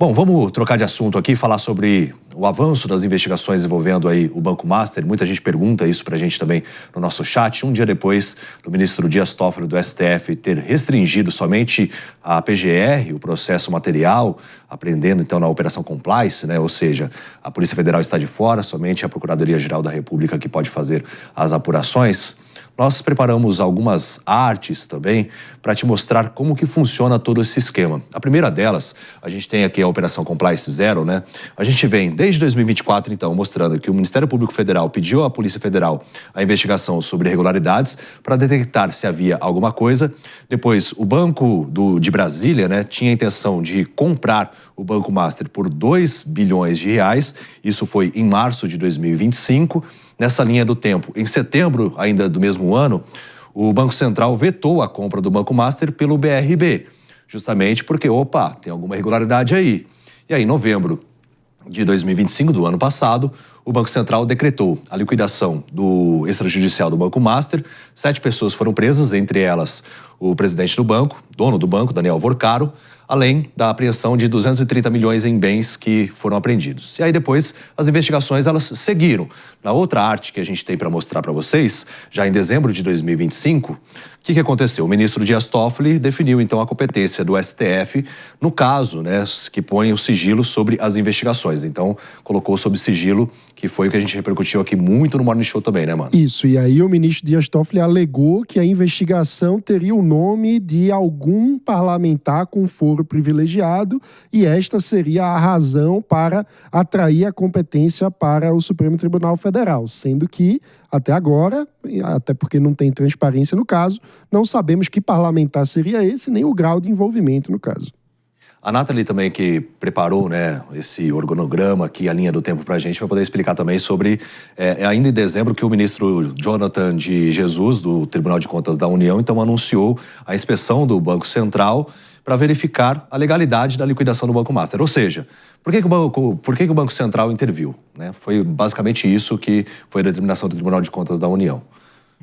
Bom, vamos trocar de assunto aqui, falar sobre o avanço das investigações envolvendo aí o Banco Master. Muita gente pergunta isso pra gente também no nosso chat. Um dia depois do ministro Dias Toffoli do STF ter restringido somente a PGR, o processo material, apreendendo então na Operação Compliance, né? Ou seja, a Polícia Federal está de fora, somente a Procuradoria-Geral da República que pode fazer as apurações. Nós preparamos algumas artes também para te mostrar como que funciona todo esse esquema. A primeira delas, a gente tem aqui a Operação Compliance Zero, né? A gente vem desde 2024, então, mostrando que o Ministério Público Federal pediu à Polícia Federal a investigação sobre irregularidades para detectar se havia alguma coisa. Depois, o Banco de Brasília, né, tinha a intenção de comprar o Banco Master por 2 bilhões de reais. Isso foi em março de 2025. Nessa linha do tempo, em setembro ainda do mesmo ano, o Banco Central vetou a compra do Banco Master pelo BRB, justamente porque, tem alguma irregularidade aí. E aí, em novembro de 2025, do ano passado, o Banco Central decretou a liquidação do extrajudicial do Banco Master. 7 pessoas foram presas, entre elas o presidente do banco, dono do banco, Daniel Vorcaro, além da apreensão de 230 milhões em bens que foram apreendidos. E aí depois as investigações elas seguiram. Na outra arte que a gente tem para mostrar para vocês, já em dezembro de 2025, o que aconteceu? O ministro Dias Toffoli definiu então a competência do STF no caso, né, que põe o sigilo sobre as investigações. Então colocou sob sigilo, que foi o que a gente repercutiu aqui muito no Morning Show também, né, mano? Isso, e aí o ministro Dias Toffoli alegou que a investigação teria o nome de algum parlamentar com foro privilegiado e esta seria a razão para atrair a competência para o Supremo Tribunal Federal, sendo que até agora, até porque não tem transparência no caso, não sabemos que parlamentar seria esse, nem o grau de envolvimento no caso. A Nathalie também que preparou, né, esse organograma aqui, a linha do tempo pra gente, vai poder explicar também sobre, ainda em dezembro, que o ministro Jonathan de Jesus, do Tribunal de Contas da União, então anunciou a inspeção do Banco Central para verificar a legalidade da liquidação do Banco Master. Ou seja, por que o Banco Central interviu? Né? Foi basicamente isso que foi a determinação do Tribunal de Contas da União.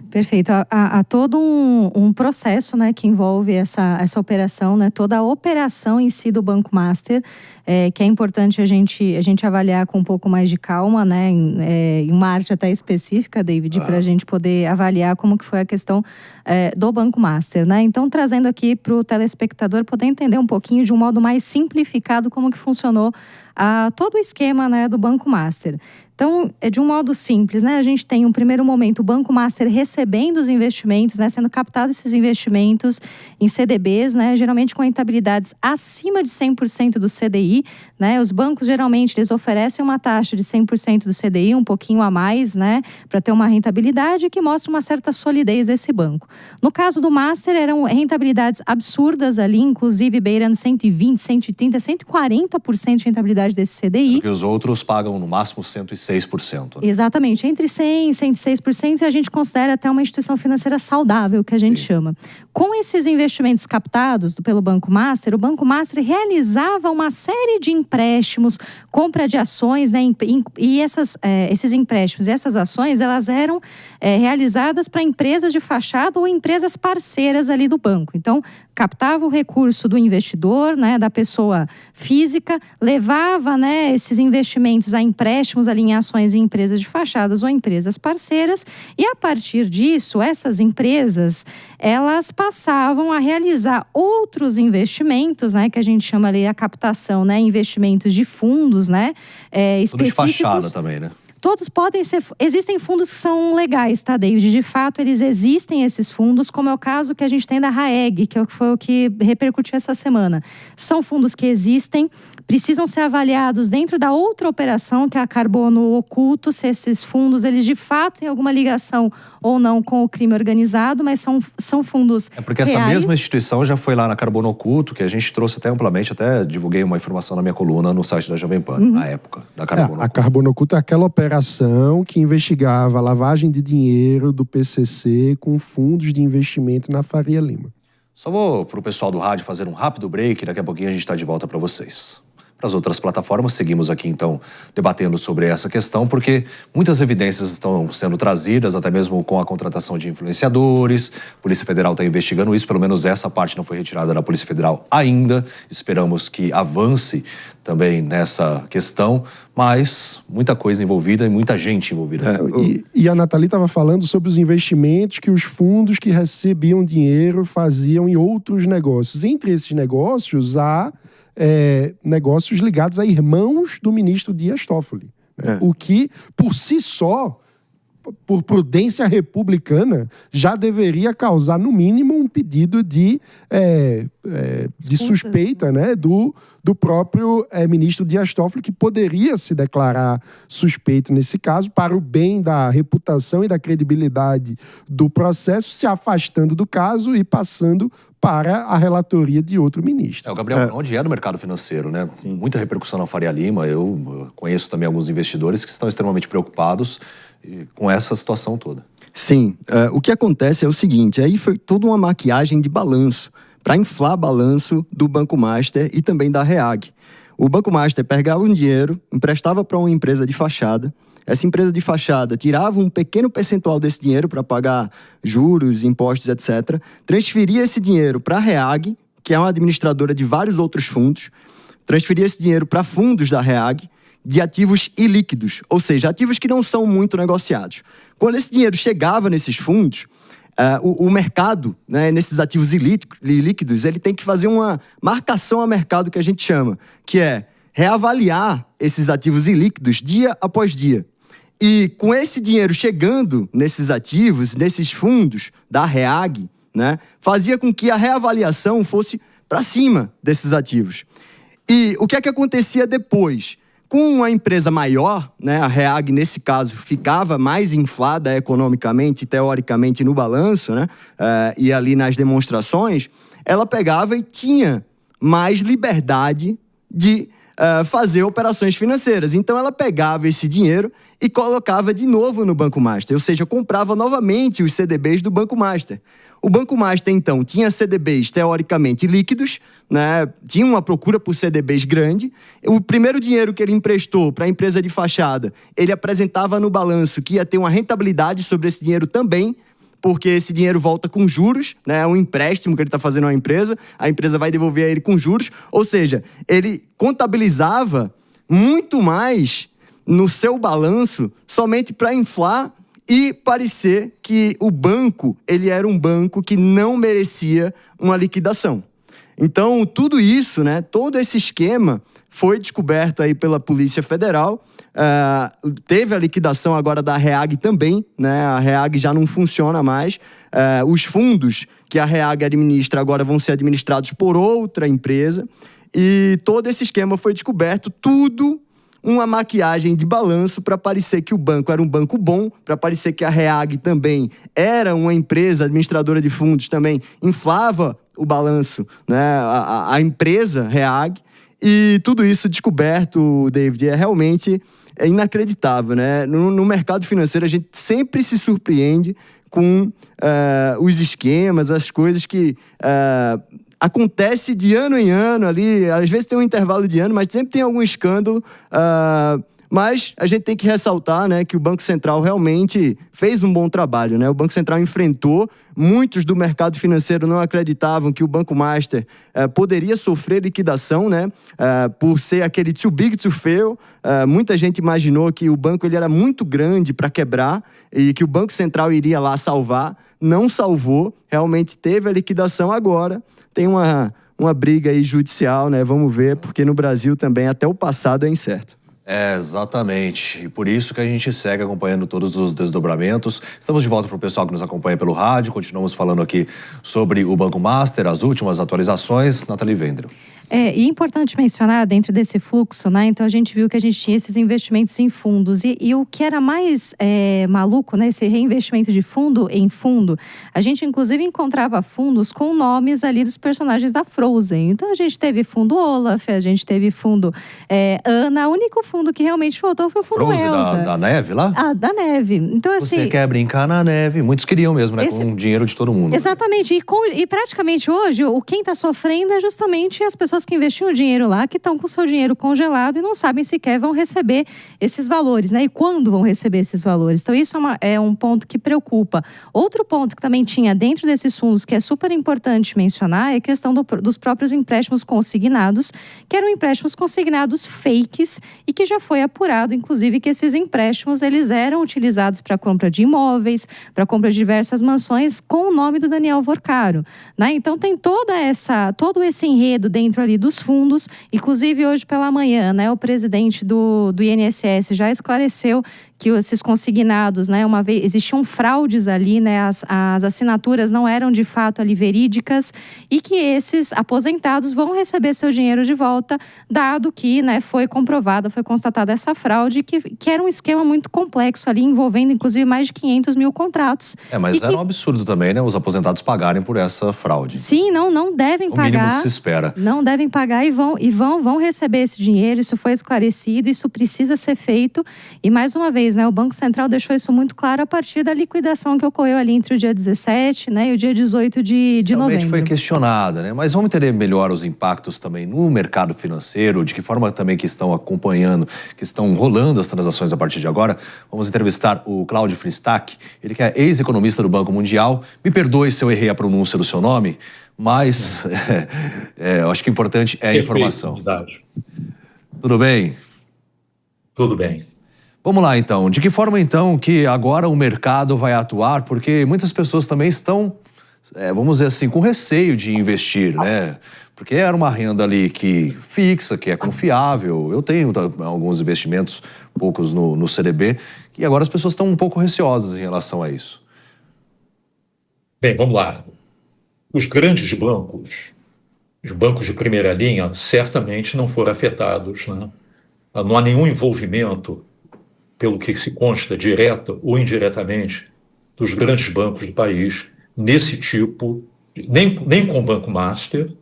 Perfeito. Há todo um processo, né, que envolve essa operação, né, toda a operação em si do Banco Master, que é importante a gente avaliar com um pouco mais de calma, né, em uma arte até específica, David, para a gente poder avaliar como que foi a questão do Banco Master, né? Então, trazendo aqui para o telespectador poder entender um pouquinho de um modo mais simplificado como que funcionou todo o esquema, né, do Banco Master. Então, de um modo simples, né? A gente tem um primeiro momento o Banco Master recebendo os investimentos, né? Sendo captados esses investimentos em CDBs, né? Geralmente com rentabilidades acima de 100% do CDI, né? Os bancos geralmente eles oferecem uma taxa de 100% do CDI, um pouquinho a mais, né? Para ter uma rentabilidade que mostra uma certa solidez desse banco. No caso do Master, eram rentabilidades absurdas ali, inclusive beirando 120, 130, 140% de rentabilidade desse CDI. Porque os outros pagam no máximo 106%. Exatamente, entre 100% e 106%, a gente considera até uma instituição financeira saudável, que a gente chama. Com esses investimentos captados pelo Banco Master, o Banco Master realizava uma série de empréstimos, compra de ações, né, e esses empréstimos e essas ações, elas eram realizadas para empresas de fachada ou empresas parceiras ali do banco. Então, captava o recurso do investidor, né, da pessoa física, levava, né, esses investimentos a empréstimos ali em ações em empresas de fachadas ou empresas parceiras, e a partir disso, essas empresas, elas passavam a realizar outros investimentos, né, que a gente chama ali a captação, né, investimentos de fundos, né, específicos. Tudo de fachada também, né? Todos podem ser... Existem fundos que são legais, tá, David? De fato, eles existem, esses fundos, como é o caso que a gente tem da RAEG, que foi o que repercutiu essa semana. São fundos que existem, precisam ser avaliados dentro da outra operação, que é a carbono oculto, se esses fundos, eles de fato têm alguma ligação ou não com o crime organizado, mas são fundos porque essa reais. mesma instituição já foi lá na Carbono Oculto, que a gente trouxe até amplamente, até divulguei uma informação na minha coluna no site da Jovem Pan, na época, da Carbono Oculto. A Carbono Oculto é aquela operação que investigava a lavagem de dinheiro do PCC com fundos de investimento na Faria Lima. Só vou pro pessoal do rádio fazer um rápido break, daqui a pouquinho a gente está de volta para vocês. para as outras plataformas. Seguimos aqui, então, debatendo sobre essa questão, porque muitas evidências estão sendo trazidas, até mesmo com a contratação de influenciadores. A Polícia Federal está investigando isso, pelo menos essa parte não foi retirada da Polícia Federal ainda. Esperamos que avance também nessa questão, mas muita coisa envolvida e muita gente envolvida. E a Nathalie estava falando sobre os investimentos que os fundos que recebiam dinheiro faziam em outros negócios. Entre esses negócios, há negócios ligados a irmãos do ministro Dias Toffoli. O que, por si só, por prudência republicana, já deveria causar, no mínimo, um pedido de suspeita, né, do próprio ministro Dias Toffoli, que poderia se declarar suspeito nesse caso, para o bem da reputação e da credibilidade do processo, se afastando do caso e passando para a relatoria de outro ministro. O Gabriel, onde é no mercado financeiro, né? Sim. Muita repercussão na Faria Lima. Eu conheço também alguns investidores que estão extremamente preocupados com essa situação toda. Sim, o que acontece é o seguinte, aí foi toda uma maquiagem de balanço, para inflar balanço do Banco Master e também da REAG. O Banco Master pegava um dinheiro, emprestava para uma empresa de fachada, essa empresa de fachada tirava um pequeno percentual desse dinheiro para pagar juros, impostos, etc., transferia esse dinheiro para a REAG, que é uma administradora de vários outros fundos, transferia esse dinheiro para fundos da REAG, de ativos ilíquidos, ou seja, ativos que não são muito negociados. Quando esse dinheiro chegava nesses fundos, o mercado, né, nesses ativos ilíquidos, ele tem que fazer uma marcação a mercado que a gente chama, que é reavaliar esses ativos ilíquidos dia após dia. E com esse dinheiro chegando nesses ativos, nesses fundos da REAG, né, fazia com que a reavaliação fosse para cima desses ativos. E o que é que acontecia depois? Com uma empresa maior, né, a REAG, nesse caso, ficava mais inflada economicamente, teoricamente, no balanço, né, e ali nas demonstrações, ela pegava e tinha mais liberdade de fazer operações financeiras. Então, ela pegava esse dinheiro e colocava de novo no Banco Master, ou seja, comprava novamente os CDBs do Banco Master. O Banco Master, então, tinha CDBs teoricamente líquidos, né? Tinha uma procura por CDBs grande. O primeiro dinheiro que ele emprestou para a empresa de fachada, ele apresentava no balanço que ia ter uma rentabilidade sobre esse dinheiro também, porque esse dinheiro volta com juros, né? É um empréstimo que ele está fazendo a empresa vai devolver a ele com juros, ou seja, ele contabilizava muito mais no seu balanço somente para inflar e parecer que o banco, ele era um banco que não merecia uma liquidação. Então, tudo isso, né, todo esse esquema foi descoberto aí pela Polícia Federal. Teve a liquidação agora da REAG também, né? A REAG já não funciona mais. Os fundos que a REAG administra agora vão ser administrados por outra empresa. E todo esse esquema foi descoberto, tudo uma maquiagem de balanço para parecer que o banco era um banco bom, para parecer que a REAG também era uma empresa administradora de fundos, também inflava o balanço, né? A empresa REAG. E tudo isso descoberto, David, realmente inacreditável, né? No mercado financeiro, a gente sempre se surpreende com os esquemas, as coisas que acontece de ano em ano ali, às vezes tem um intervalo de ano, mas sempre tem algum escândalo. Mas a gente tem que ressaltar, né, que o Banco Central realmente fez um bom trabalho, né? O Banco Central enfrentou, muitos do mercado financeiro não acreditavam que o Banco Master poderia sofrer liquidação, né? Por ser aquele too big to fail. Muita gente imaginou que o banco ele era muito grande para quebrar e que o Banco Central iria lá salvar. Não salvou, realmente teve a liquidação agora. Tem uma briga aí judicial, né? Vamos ver, porque no Brasil também até o passado é incerto. Exatamente. E por isso que a gente segue acompanhando todos os desdobramentos. Estamos de volta para o pessoal que nos acompanha pelo rádio. Continuamos falando aqui sobre o Banco Master, as últimas atualizações. Nathalie Vendel. E é importante mencionar, dentro desse fluxo, né? Então, a gente viu que a gente tinha esses investimentos em fundos. E o que era mais maluco, né? Esse reinvestimento de fundo em fundo, a gente, inclusive, encontrava fundos com nomes ali dos personagens da Frozen. Então, a gente teve fundo Olaf, a gente teve fundo Anna. O único fundo que realmente faltou foi o fundo Frozen, Elsa. Da neve lá? Da neve. Então, assim... Você quer brincar na neve. Muitos queriam mesmo, né? Com o dinheiro de todo mundo. Exatamente. E praticamente hoje, quem está sofrendo é justamente as pessoas pessoas que investiam o dinheiro lá, que estão com o seu dinheiro congelado e não sabem sequer vão receber esses valores, né? E quando vão receber esses valores. Então, isso é um ponto que preocupa. Outro ponto que também tinha dentro desses fundos, que é super importante mencionar, é a questão dos próprios empréstimos consignados, que eram empréstimos consignados fakes e que já foi apurado, inclusive, que esses empréstimos eles eram utilizados para compra de imóveis, para compra de diversas mansões com o nome do Daniel Vorcaro, né? Então tem todo esse enredo dentro ali dos fundos. Inclusive hoje pela manhã, né, o presidente do INSS já esclareceu que esses consignados, né, uma vez existiam fraudes ali, né, as assinaturas não eram de fato ali verídicas e que esses aposentados vão receber seu dinheiro de volta, dado que, né, foi constatada essa fraude, que era um esquema muito complexo ali, envolvendo inclusive mais de 500 mil contratos. Mas era um absurdo também, né, os aposentados pagarem por essa fraude. Sim, não devem pagar. O mínimo que se espera. Não devem pagar e vão receber esse dinheiro, isso foi esclarecido, isso precisa ser feito. E mais uma vez, né, o Banco Central deixou isso muito claro a partir da liquidação que ocorreu ali entre o dia 17, né, e o dia 18 de novembro. Realmente foi questionada, né? Mas vamos entender melhor os impactos também no mercado financeiro, de que forma também que estão acompanhando, que estão rolando as transações a partir de agora. Vamos entrevistar o Cláudio Fristach, ele que é ex-economista do Banco Mundial. Me perdoe se eu errei a pronúncia do seu nome, mas eu acho que o importante é a informação. Verdade. Tudo bem? Tudo bem. Vamos lá, então. De que forma, então, que agora o mercado vai atuar? Porque muitas pessoas também estão, vamos dizer assim, com receio de investir, né? Porque era uma renda ali que fixa, que é confiável. Eu tenho alguns investimentos, poucos no CDB, e agora as pessoas estão um pouco receosas em relação a isso. Bem, vamos lá. Os grandes bancos, os bancos de primeira linha, certamente não foram afetados, né? Não há nenhum envolvimento, pelo que se consta, direta ou indiretamente, dos grandes bancos do país, nesse tipo, nem com o Banco Master,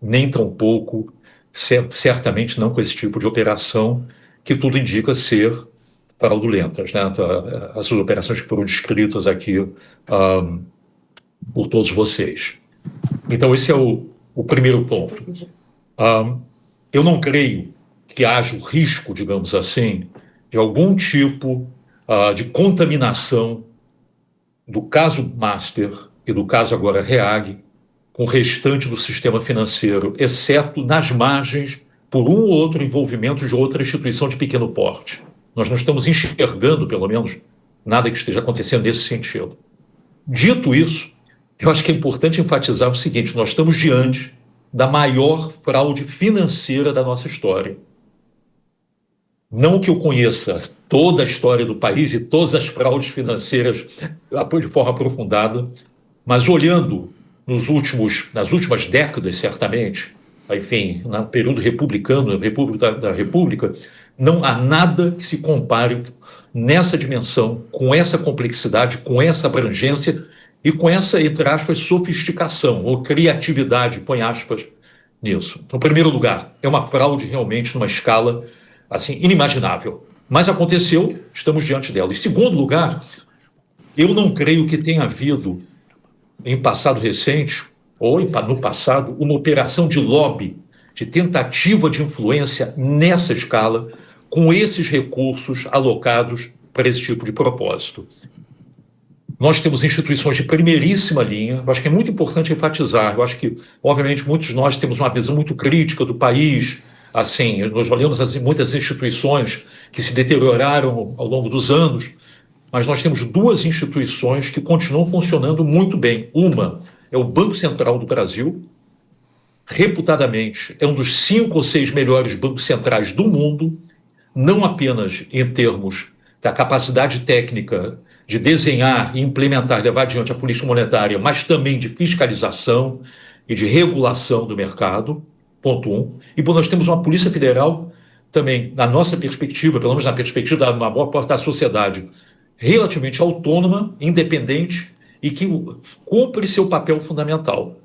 nem tampouco, certamente não com esse tipo de operação, que tudo indica ser fraudulentas, né? As operações que foram descritas aqui por todos vocês. Então, esse é o primeiro ponto. Eu não creio que haja o risco, digamos assim, de algum tipo de contaminação do caso Master e do caso agora REAG com o restante do sistema financeiro, exceto nas margens por um ou outro envolvimento de outra instituição de pequeno porte. Nós não estamos enxergando, pelo menos, nada que esteja acontecendo nesse sentido. Dito isso, eu acho que é importante enfatizar o seguinte: nós estamos diante da maior fraude financeira da nossa história. Não que eu conheça toda a história do país e todas as fraudes financeiras de forma aprofundada, mas olhando nas últimas décadas, certamente, enfim, no período republicano, da República, não há nada que se compare nessa dimensão, com essa complexidade, com essa abrangência e com essa, entre aspas, sofisticação ou criatividade, põe aspas, nisso. Então, em primeiro lugar, é uma fraude realmente numa escala assim, inimaginável. Mas aconteceu, estamos diante dela. Em segundo lugar, eu não creio que tenha havido, em passado recente, ou no passado, uma operação de lobby, de tentativa de influência nessa escala, com esses recursos alocados para esse tipo de propósito. Nós temos instituições de primeiríssima linha, eu acho que é muito importante enfatizar, eu acho que, obviamente, muitos de nós temos uma visão muito crítica do país, assim, nós olhamos muitas instituições que se deterioraram ao longo dos anos, mas nós temos duas instituições que continuam funcionando muito bem. Uma é o Banco Central do Brasil, reputadamente é um dos 5 ou 6 melhores bancos centrais do mundo, não apenas em termos da capacidade técnica de desenhar e implementar, levar adiante a política monetária, mas também de fiscalização e de regulação do mercado, ponto 1. E nós temos uma Polícia Federal também, na nossa perspectiva, pelo menos na perspectiva da maior parte da sociedade, relativamente autônoma, independente e que cumpre seu papel fundamental.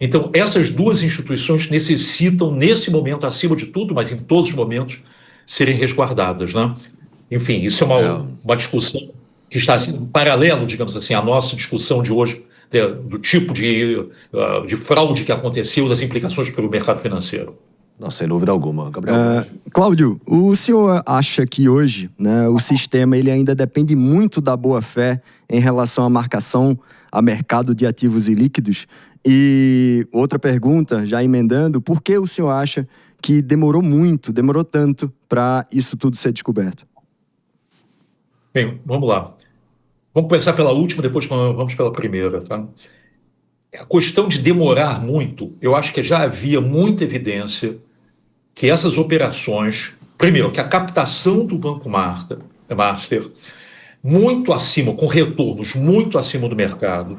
Então, essas duas instituições necessitam, nesse momento, acima de tudo, mas em todos os momentos, serem resguardadas, né? Enfim, isso é uma discussão que está assim, paralelo, digamos assim, à nossa discussão de hoje do tipo de fraude que aconteceu, das implicações para o mercado financeiro. Não, sem dúvida alguma. Gabriel. Cláudio, o senhor acha que hoje, né, o sistema ele ainda depende muito da boa-fé em relação à marcação a mercado de ativos ilíquidos? E outra pergunta, já emendando, por que o senhor acha que demorou tanto para isso tudo ser descoberto? Bem, vamos lá. Vamos começar pela última, depois vamos pela primeira, tá? A questão de demorar muito, eu acho que já havia muita evidência que essas operações, primeiro, que a captação do Banco Master, muito acima, com retornos muito acima do mercado,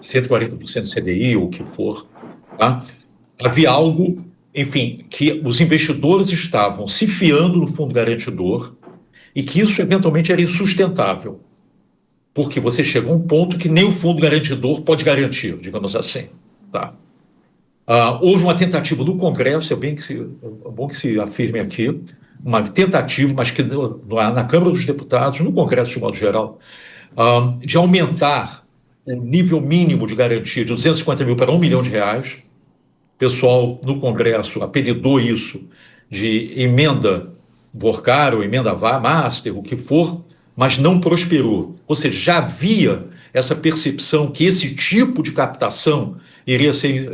140% CDI ou o que for, tá? Havia algo, enfim, que os investidores estavam se fiando no fundo garantidor e que isso eventualmente era insustentável. Porque você chega a um ponto que nem o fundo garantidor pode garantir, digamos assim. Tá? Houve uma tentativa no Congresso, é bom que se afirme aqui, uma tentativa, mas que na Câmara dos Deputados, no Congresso de modo geral, de aumentar o nível mínimo de garantia de 250 mil para R$1 milhão. O pessoal no Congresso apelidou isso de emenda Vorcar ou emenda Master, o que for, mas não prosperou. Ou seja, já havia essa percepção que esse tipo de captação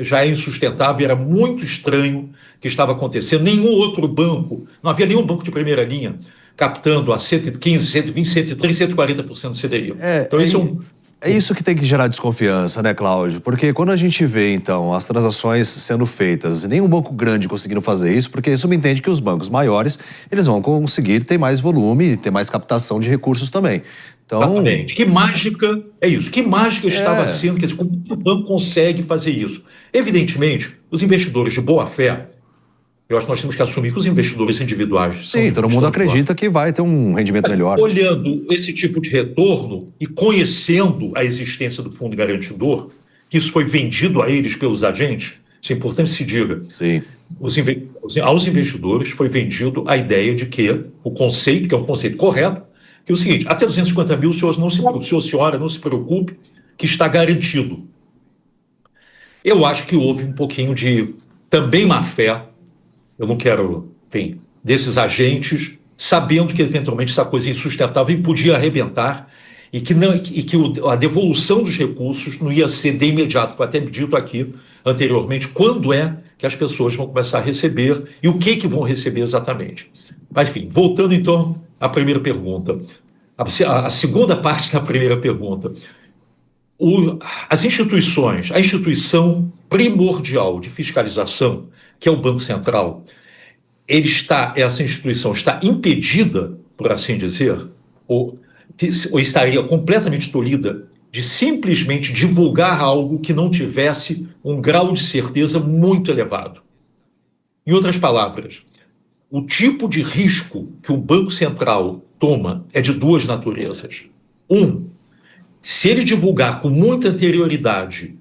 já é insustentável, era muito estranho que estava acontecendo. Nenhum outro banco, não havia nenhum banco de primeira linha captando a 115, 120, 130, 140% do CDI. Então, É isso que tem que gerar desconfiança, né, Cláudio? Porque quando a gente vê, então, as transações sendo feitas, nenhum banco grande conseguindo fazer isso, porque isso me entende que os bancos maiores, eles vão conseguir ter mais volume, ter mais captação de recursos também. Então... Exatamente. Que mágica é isso? Que mágica estava sendo? Quer dizer, como o banco consegue fazer isso? Evidentemente, os investidores de boa fé, eu acho que nós temos que assumir que os investidores individuais... Sim, todo mundo acredita que vai ter um rendimento melhor. Olhando esse tipo de retorno e conhecendo a existência do fundo garantidor, que isso foi vendido a eles pelos agentes, isso é importante que se diga. Sim. Aos investidores foi vendido a ideia de que o conceito, que é um conceito correto, que é o seguinte: até 250 mil, o senhor, senhora, não se preocupe, que está garantido. Eu acho que houve um pouquinho de também má fé. Eu não quero, enfim, desses agentes, sabendo que eventualmente essa coisa é insustentável e podia arrebentar e que a devolução dos recursos não ia ser de imediato. Foi até dito aqui anteriormente quando é que as pessoas vão começar a receber e o que vão receber exatamente. Mas, enfim, voltando então à primeira pergunta. A segunda parte da primeira pergunta. As instituições, a instituição primordial de fiscalização, que é o Banco Central, essa instituição está impedida, por assim dizer, ou estaria completamente tolhida de simplesmente divulgar algo que não tivesse um grau de certeza muito elevado. Em outras palavras, o tipo de risco que o Banco Central toma é de duas naturezas. Se ele divulgar com muita anterioridade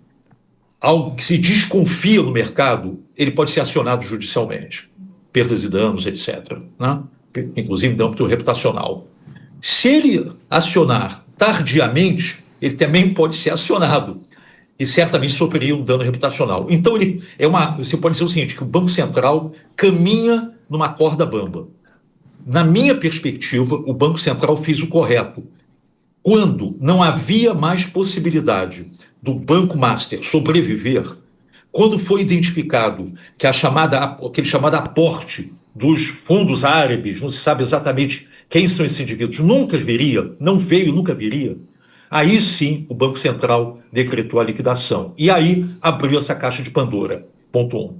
algo que se desconfia no mercado, ele pode ser acionado judicialmente. Perdas e danos, etc. Né? Inclusive no âmbito reputacional. Se ele acionar tardiamente, ele também pode ser acionado e certamente sofreria um dano reputacional. Então, você pode dizer o seguinte, que o Banco Central caminha numa corda bamba. Na minha perspectiva, o Banco Central fez o correto. Quando não havia mais possibilidade do Banco Master sobreviver, quando foi identificado que aquele chamado aporte dos fundos árabes, não se sabe exatamente quem são esses indivíduos, nunca viria, aí sim o Banco Central decretou a liquidação. E aí abriu essa caixa de Pandora. Ponto 1.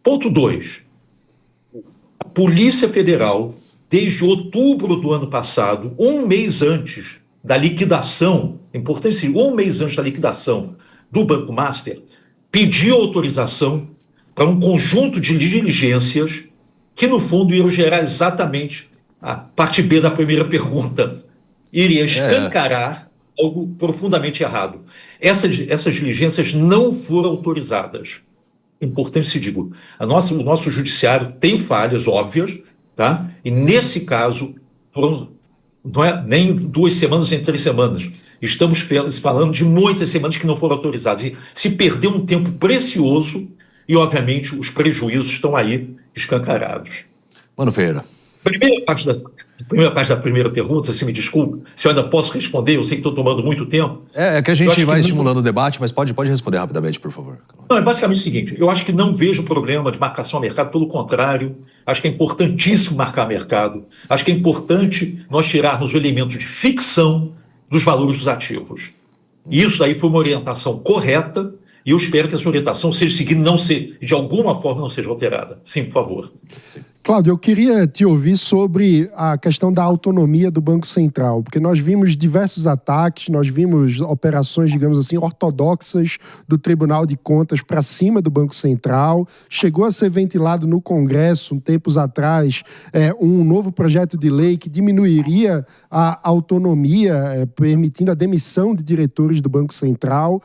Ponto 2. A Polícia Federal, desde outubro do ano passado, um mês antes da liquidação, é importante dizer, um mês antes da liquidação do Banco Master, pediu autorização para um conjunto de diligências que, no fundo, iriam gerar exatamente a parte B da primeira pergunta. Iria escancarar algo profundamente errado. Essas diligências não foram autorizadas. Importante se diga. O nosso judiciário tem falhas óbvias, tá? E nesse caso, foram, não é nem 2 semanas nem 3 semanas. estamos falando de muitas semanas que não foram autorizadas. E se perdeu um tempo precioso e, obviamente, os prejuízos estão aí escancarados. Mano Ferreira. Primeira parte da primeira pergunta, se me desculpe, se eu ainda posso responder, eu sei que estou tomando muito tempo. É que a gente vai estimulando o debate, mas pode responder rapidamente, por favor. Não, é basicamente o seguinte, eu acho que não vejo problema de marcação a mercado, pelo contrário, acho que é importantíssimo marcar mercado, acho que é importante nós tirarmos o elemento de ficção dos valores dos ativos. E isso aí foi uma orientação correta, e eu espero que essa orientação seja seguida, de alguma forma não seja alterada. Sim, por favor. Cláudio, eu queria te ouvir sobre a questão da autonomia do Banco Central, porque nós vimos diversos ataques, nós vimos operações, digamos assim, ortodoxas do Tribunal de Contas para cima do Banco Central. Chegou a ser ventilado no Congresso, tempos atrás, um novo projeto de lei que diminuiria a autonomia, permitindo a demissão de diretores do Banco Central.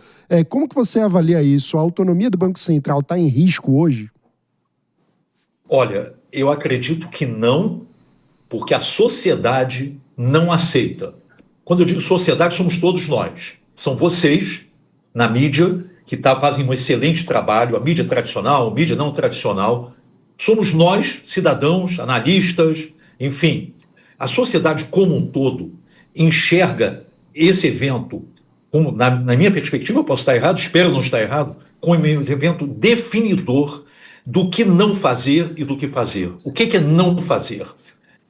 Como que você avalia isso? A autonomia do Banco Central está em risco hoje? Olha, eu acredito que não, porque a sociedade não aceita. Quando eu digo sociedade, somos todos nós. São vocês, na mídia, que fazem um excelente trabalho, a mídia tradicional, a mídia não tradicional. Somos nós, cidadãos, analistas, enfim. A sociedade como um todo enxerga esse evento, como, na minha perspectiva, eu posso estar errado, espero não estar errado, como um evento definidor do que não fazer e do que fazer. O que é não fazer?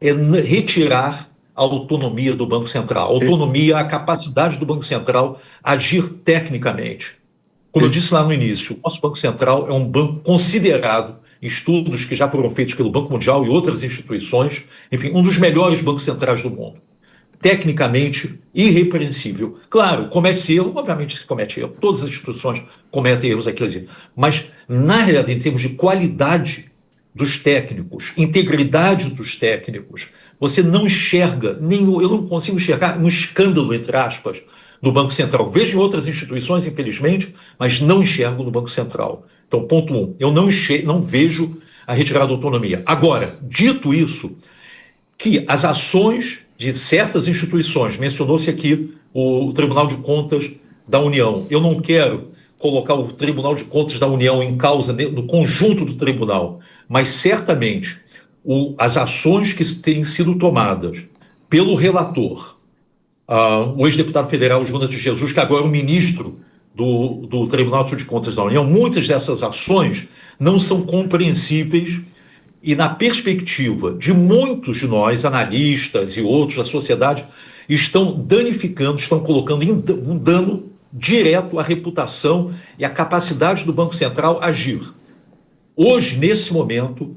É retirar a autonomia do Banco Central. A autonomia, a capacidade do Banco Central agir tecnicamente. Como eu disse lá no início, o nosso Banco Central é um banco considerado, em estudos que já foram feitos pelo Banco Mundial e outras instituições, enfim, um dos melhores bancos centrais do mundo. Tecnicamente irrepreensível. Claro, comete-se erro, obviamente se comete erro, todas as instituições cometem erros aqui, mas na realidade, em termos de qualidade dos técnicos, integridade dos técnicos, você não enxerga eu não consigo enxergar um escândalo, entre aspas, do Banco Central. Vejo em outras instituições, infelizmente, mas não enxergo no Banco Central. Então, ponto 1, eu não vejo a retirada da autonomia. Agora, dito isso, que as ações de certas instituições, mencionou-se aqui o Tribunal de Contas da União. Eu não quero colocar o Tribunal de Contas da União em causa no conjunto do tribunal, mas certamente as ações que têm sido tomadas pelo relator, o ex-deputado federal Jonas de Jesus, que agora é o ministro do Tribunal de Contas da União, muitas dessas ações não são compreensíveis. E na perspectiva de muitos de nós, analistas e outros da sociedade, estão danificando, estão colocando um dano direto à reputação e à capacidade do Banco Central agir. Hoje, nesse momento,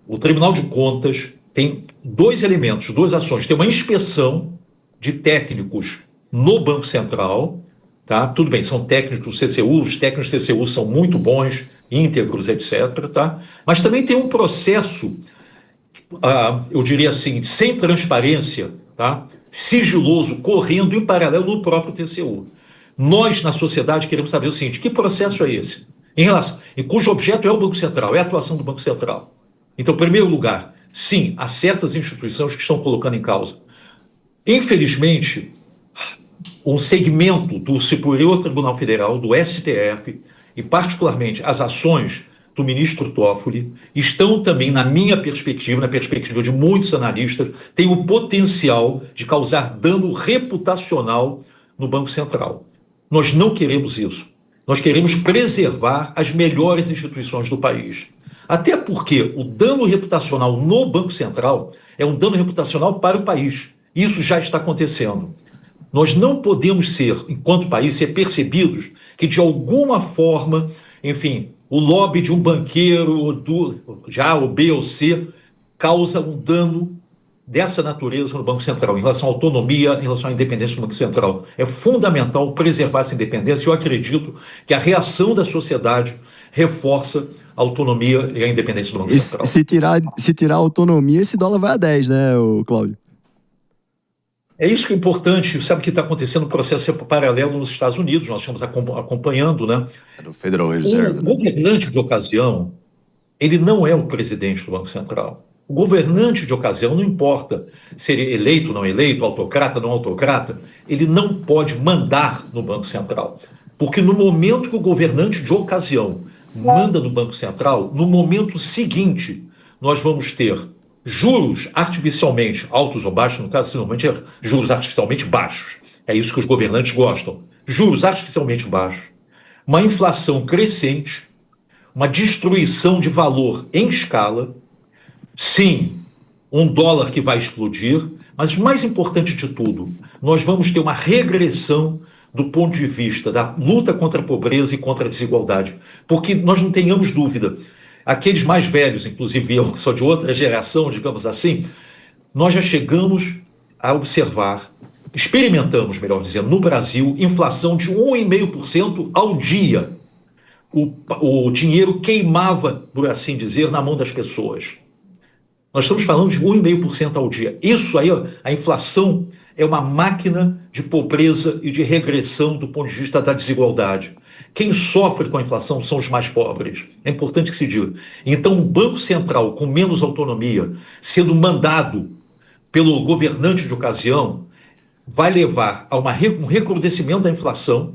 o Tribunal de Contas tem dois elementos, duas ações. Tem uma inspeção de técnicos no Banco Central, tá? Tudo bem, são técnicos do CCU, os técnicos do CCU são muito bons, íntegros, etc. Tá? Mas também tem um processo, eu diria assim, sem transparência, tá? Sigiloso, correndo em paralelo no próprio TCU. Nós, na sociedade, queremos saber o seguinte, que processo é esse? Em cujo objeto é o Banco Central, é a atuação do Banco Central. Então, em primeiro lugar, sim, há certas instituições que estão colocando em causa. Infelizmente, um segmento do Superior Tribunal Federal, do STF, e particularmente as ações do ministro Toffoli, estão também, na minha perspectiva, na perspectiva de muitos analistas, têm o potencial de causar dano reputacional no Banco Central. Nós não queremos isso. Nós queremos preservar as melhores instituições do país. Até porque o dano reputacional no Banco Central é um dano reputacional para o país. Isso já está acontecendo. Nós não podemos ser, enquanto país, ser percebidos que de alguma forma, enfim, o lobby de um banqueiro, já o B ou C, causa um dano dessa natureza no Banco Central, em relação à autonomia, em relação à independência do Banco Central. É fundamental preservar essa independência e eu acredito que a reação da sociedade reforça a autonomia e a independência do Banco Central. Se tirar a autonomia, esse dólar vai a 10, né, Cláudio? É isso que é importante. Sabe o que está acontecendo no processo paralelo nos Estados Unidos, nós estamos acompanhando, né? Do Federal Reserve. O governante de ocasião, ele não é o presidente do Banco Central. O governante de ocasião, não importa se ele é eleito ou não eleito, autocrata ou não autocrata, ele não pode mandar no Banco Central. Porque no momento que o governante de ocasião manda no Banco Central, no momento seguinte, nós vamos ter juros artificialmente altos ou baixos, no caso, normalmente é juros artificialmente baixos. É isso que os governantes gostam. Juros artificialmente baixos, uma inflação crescente, uma destruição de valor em escala, sim, um dólar que vai explodir, mas o mais importante de tudo, nós vamos ter uma regressão do ponto de vista da luta contra a pobreza e contra a desigualdade. Porque nós não tenhamos dúvida, aqueles mais velhos, inclusive eu, que sou de outra geração, digamos assim, nós já chegamos a observar, experimentamos, melhor dizendo, no Brasil, inflação de 1,5% ao dia. O dinheiro queimava, por assim dizer, na mão das pessoas. Nós estamos falando de 1,5% ao dia. Isso aí, a inflação é uma máquina de pobreza e de regressão do ponto de vista da desigualdade. Quem sofre com a inflação são os mais pobres. É importante que se diga. Então, um Banco Central com menos autonomia, sendo mandado pelo governante de ocasião, vai levar a um recrudescimento da inflação.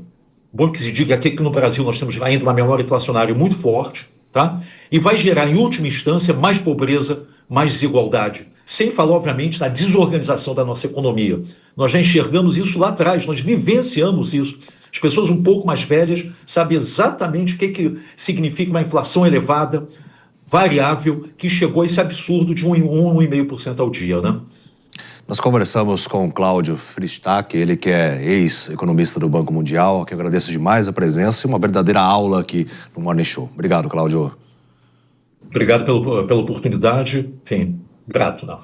Bom que se diga aqui que no Brasil nós temos ainda uma memória inflacionária muito forte, tá? E vai gerar, em última instância, mais pobreza, mais desigualdade. Sem falar, obviamente, na desorganização da nossa economia. Nós já enxergamos isso lá atrás, nós vivenciamos isso. As pessoas um pouco mais velhas sabem exatamente o que significa uma inflação elevada, variável, que chegou a esse absurdo de 1,5% ao dia, né? Nós conversamos com o Cláudio Freystack, ele que é ex-economista do Banco Mundial, que agradeço demais a presença e uma verdadeira aula aqui no Morning Show. Obrigado, Cláudio. Obrigado pela oportunidade, enfim, grato, né?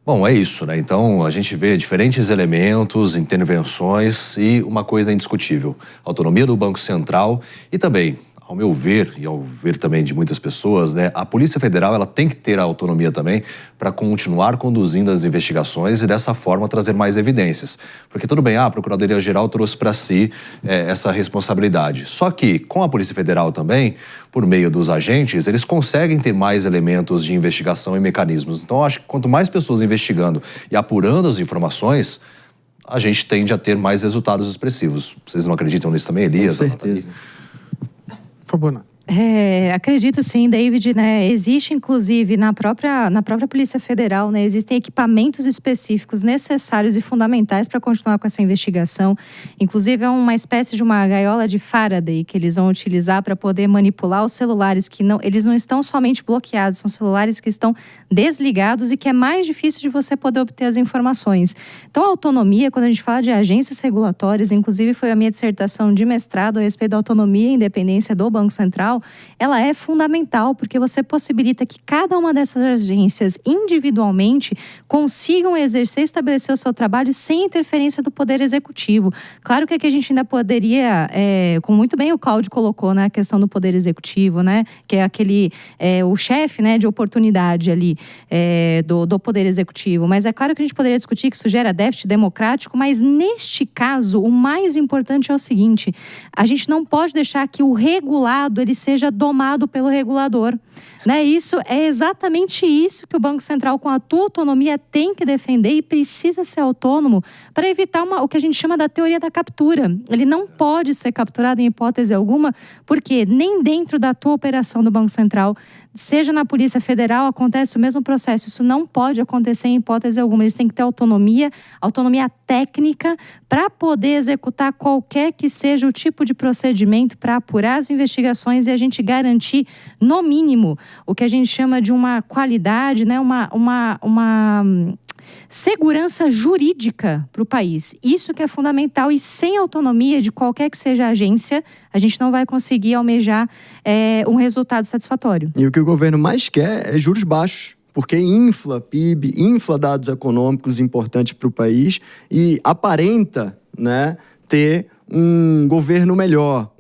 Bom, é isso, né? Então, a gente vê diferentes elementos, intervenções e uma coisa indiscutível, a autonomia do Banco Central e também, ao meu ver, e ao ver também de muitas pessoas, né, a Polícia Federal ela tem que ter a autonomia também para continuar conduzindo as investigações e dessa forma trazer mais evidências. Porque tudo bem, a Procuradoria-Geral trouxe para si essa responsabilidade. Só que com a Polícia Federal também, por meio dos agentes, eles conseguem ter mais elementos de investigação e mecanismos. Então, acho que quanto mais pessoas investigando e apurando as informações, a gente tende a ter mais resultados expressivos. Vocês não acreditam nisso também, Elias? Com certeza. Por favor, Nath. Acredito sim, David, né? Existe, inclusive, na própria Polícia Federal, né? Existem equipamentos específicos necessários e fundamentais para continuar com essa investigação. Inclusive, é uma espécie de uma gaiola de Faraday que eles vão utilizar para poder manipular os celulares que eles não estão somente bloqueados, são celulares que estão desligados e que é mais difícil de você poder obter as informações. Então, a autonomia, quando a gente fala de agências regulatórias, inclusive foi a minha dissertação de mestrado a respeito da autonomia e independência do Banco Central, ela é fundamental, porque você possibilita que cada uma dessas agências individualmente consigam exercer e estabelecer o seu trabalho sem interferência do Poder Executivo. Claro que aqui a gente ainda poderia, como muito bem o Cláudio colocou, né, a questão do Poder Executivo, né, que é aquele, o chefe, né, de oportunidade ali do Poder Executivo. Mas é claro que a gente poderia discutir que isso gera déficit democrático, mas neste caso, o mais importante é o seguinte: a gente não pode deixar que o regulado ele seja domado pelo regulador, né? Isso é exatamente isso que o Banco Central, com a tua autonomia, tem que defender e precisa ser autônomo para evitar o que a gente chama da teoria da captura. Ele não pode ser capturado em hipótese alguma, porque nem dentro da tua operação do Banco Central, seja na Polícia Federal, acontece o mesmo processo. Isso não pode acontecer em hipótese alguma. Eles têm que ter autonomia técnica para poder executar qualquer que seja o tipo de procedimento para apurar as investigações e a gente garantir, no mínimo, o que a gente chama de uma qualidade, né? uma segurança jurídica para o país. Isso que é fundamental, e sem autonomia de qualquer que seja a agência, a gente não vai conseguir almejar um resultado satisfatório. E o que o governo mais quer é juros baixos, porque infla PIB, infla dados econômicos importantes para o país e aparenta, né, ter um governo melhor,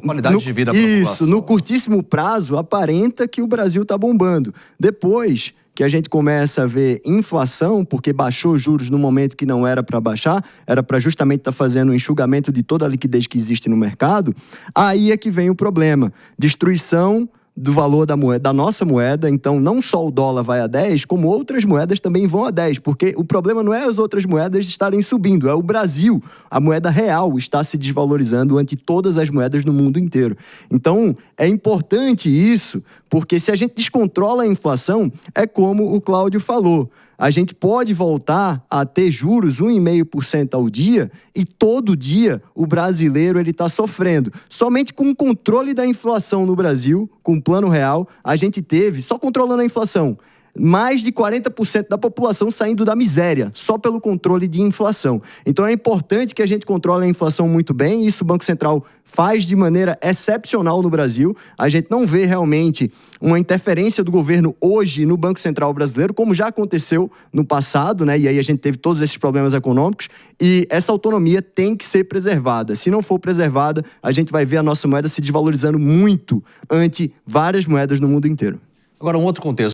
qualidade de vida para a população. Isso, no curtíssimo prazo, aparenta que o Brasil está bombando. Depois que a gente começa a ver inflação, porque baixou juros no momento que não era para baixar, era para justamente estar fazendo um enxugamento de toda a liquidez que existe no mercado, aí é que vem o problema. Destruição do valor da moeda, da nossa moeda. Então, não só o dólar vai a 10, como outras moedas também vão a 10, porque o problema não é as outras moedas estarem subindo, é o Brasil. A moeda real está se desvalorizando ante todas as moedas no mundo inteiro. Então, é importante isso, porque se a gente descontrola a inflação, é como o Cláudio falou, a gente pode voltar a ter juros 1,5% ao dia e todo dia o brasileiro está sofrendo. Somente com o controle da inflação no Brasil, com o Plano Real, a gente teve, só controlando a inflação, mais de 40% da população saindo da miséria, só pelo controle de inflação. Então é importante que a gente controle a inflação muito bem, isso o Banco Central faz de maneira excepcional no Brasil. A gente não vê realmente uma interferência do governo hoje no Banco Central brasileiro, como já aconteceu no passado, né? E aí a gente teve todos esses problemas econômicos, e essa autonomia tem que ser preservada. Se não for preservada, a gente vai ver a nossa moeda se desvalorizando muito ante várias moedas no mundo inteiro. Agora, um outro contexto.